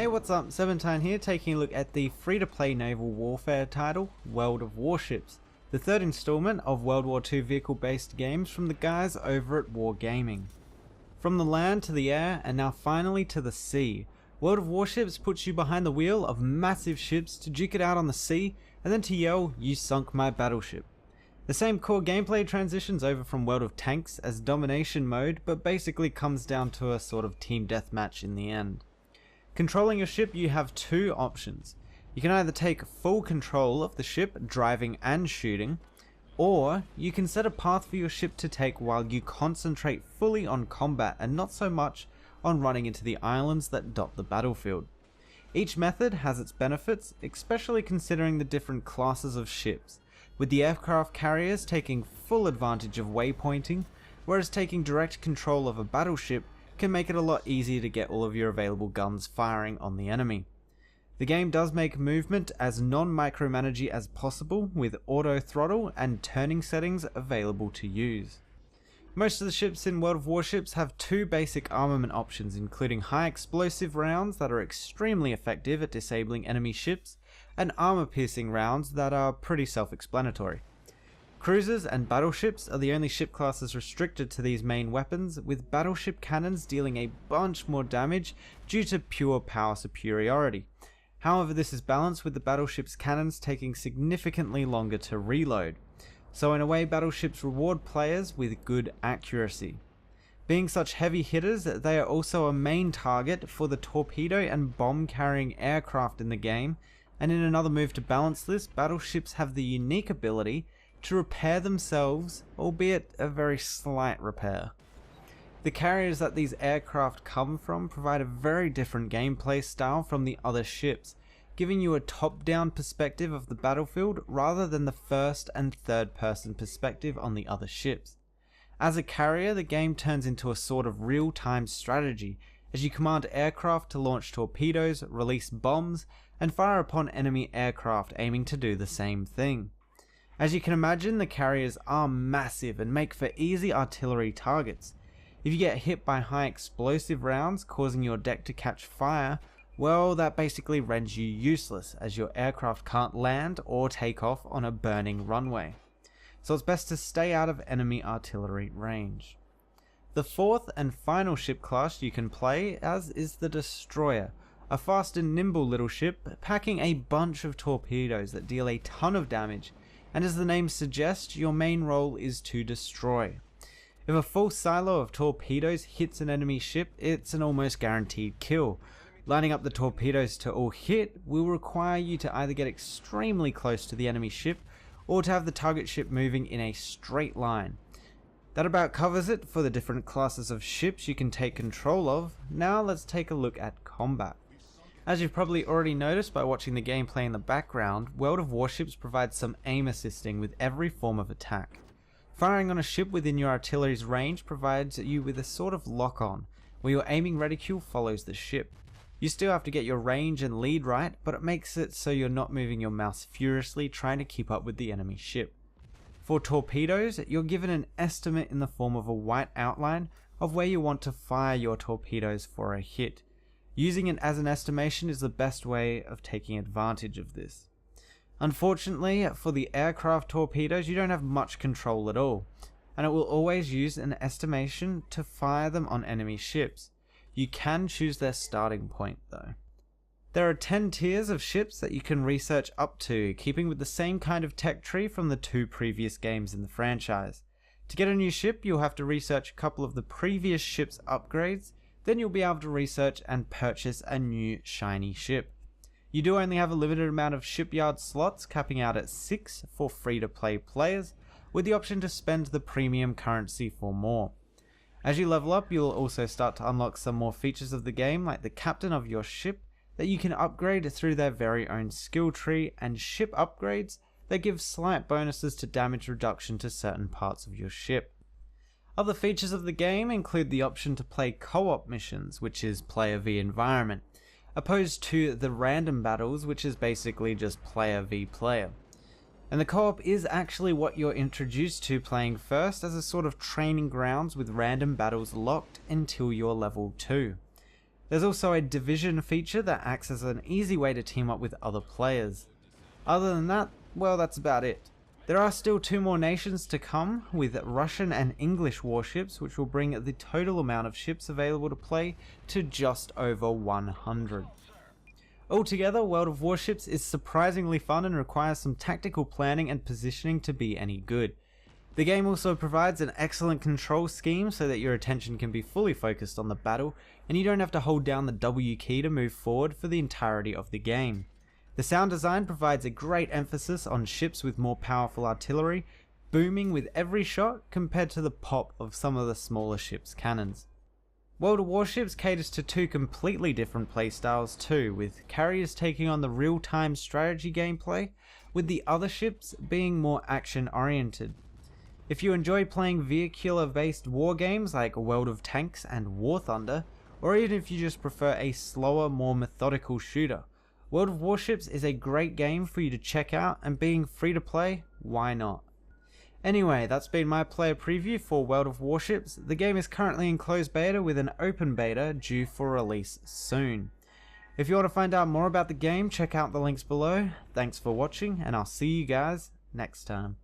Hey, what's up? Seventine here, taking a look at the free-to-play naval warfare title, World of Warships, the third installment of World War II vehicle-based games from the guys over at Wargaming. From the land to the air, and now finally to the sea, World of Warships puts you behind the wheel of massive ships to duke it out on the sea, and then to yell, "You sunk my battleship." The same core gameplay transitions over from World of Tanks as domination mode, but basically comes down to a sort of team deathmatch in the end. Controlling your ship, you have two options. You can either take full control of the ship, driving and shooting, or you can set a path for your ship to take while you concentrate fully on combat and not so much on running into the islands that dot the battlefield. Each method has its benefits, especially considering the different classes of ships, with the aircraft carriers taking full advantage of waypointing, whereas taking direct control of a battleship can make it a lot easier to get all of your available guns firing on the enemy. The game does make movement as non-micromanagey as possible, with auto throttle and turning settings available to use. Most of the ships in World of Warships have two basic armament options, including high explosive rounds that are extremely effective at disabling enemy ships, and armor-piercing rounds that are pretty self-explanatory. Cruisers and battleships are the only ship classes restricted to these main weapons, with battleship cannons dealing a bunch more damage due to pure power superiority. However, this is balanced with the battleship's cannons taking significantly longer to reload. So in a way, battleships reward players with good accuracy. Being such heavy hitters, they are also a main target for the torpedo and bomb carrying aircraft in the game, and in another move to balance this, battleships have the unique ability to repair themselves, albeit a very slight repair. The carriers that these aircraft come from provide a very different gameplay style from the other ships, giving you a top-down perspective of the battlefield rather than the first and third-person perspective on the other ships. As a carrier, the game turns into a sort of real-time strategy, as you command aircraft to launch torpedoes, release bombs, and fire upon enemy aircraft aiming to do the same thing. As you can imagine, the carriers are massive and make for easy artillery targets. If you get hit by high explosive rounds causing your deck to catch fire, well, that basically renders you useless, as your aircraft can't land or take off on a burning runway. So it's best to stay out of enemy artillery range. The fourth and final ship class you can play as is the Destroyer, a fast and nimble little ship packing a bunch of torpedoes that deal a ton of damage, and as the name suggests, your main role is to destroy. If a full silo of torpedoes hits an enemy ship, it's an almost guaranteed kill. Lining up the torpedoes to all hit will require you to either get extremely close to the enemy ship, or to have the target ship moving in a straight line. That about covers it for the different classes of ships you can take control of. Now let's take a look at combat. As you've probably already noticed by watching the gameplay in the background, World of Warships provides some aim assisting with every form of attack. Firing on a ship within your artillery's range provides you with a sort of lock-on, where your aiming reticule follows the ship. You still have to get your range and lead right, but it makes it so you're not moving your mouse furiously trying to keep up with the enemy ship. For torpedoes, you're given an estimate in the form of a white outline of where you want to fire your torpedoes for a hit. Using it as an estimation is the best way of taking advantage of this. Unfortunately, for the aircraft torpedoes, you don't have much control at all, and it will always use an estimation to fire them on enemy ships. You can choose their starting point though. There are 10 tiers of ships that you can research up to, keeping with the same kind of tech tree from the two previous games in the franchise. To get a new ship, you'll have to research a couple of the previous ship's upgrades, then you'll be able to research and purchase a new shiny ship. You do only have a limited amount of shipyard slots, capping out at 6 for free-to-play players, with the option to spend the premium currency for more. As you level up, you'll also start to unlock some more features of the game, like the captain of your ship, that you can upgrade through their very own skill tree, and ship upgrades that give slight bonuses to damage reduction to certain parts of your ship. Other features of the game include the option to play co-op missions, which is player v environment, opposed to the random battles, which is basically just player v player. And the co-op is actually what you're introduced to playing first, as a sort of training grounds with random battles locked until you're level 2. There's also a division feature that acts as an easy way to team up with other players. Other than that, well, that's about it. There are still 2 more nations to come, with Russian and English warships, which will bring the total amount of ships available to play to just over 100. Altogether, World of Warships is surprisingly fun and requires some tactical planning and positioning to be any good. The game also provides an excellent control scheme so that your attention can be fully focused on the battle, and you don't have to hold down the W key to move forward for the entirety of the game. The sound design provides a great emphasis on ships with more powerful artillery, booming with every shot compared to the pop of some of the smaller ships' cannons. World of Warships caters to 2 completely different playstyles too, with carriers taking on the real-time strategy gameplay, with the other ships being more action-oriented. If you enjoy playing vehicular-based war games like World of Tanks and War Thunder, or even if you just prefer a slower, more methodical shooter, World of Warships is a great game for you to check out, and being free to play, why not? Anyway, that's been my player preview for World of Warships. The game is currently in closed beta with an open beta due for release soon. If you want to find out more about the game, check out the links below. Thanks for watching, and I'll see you guys next time.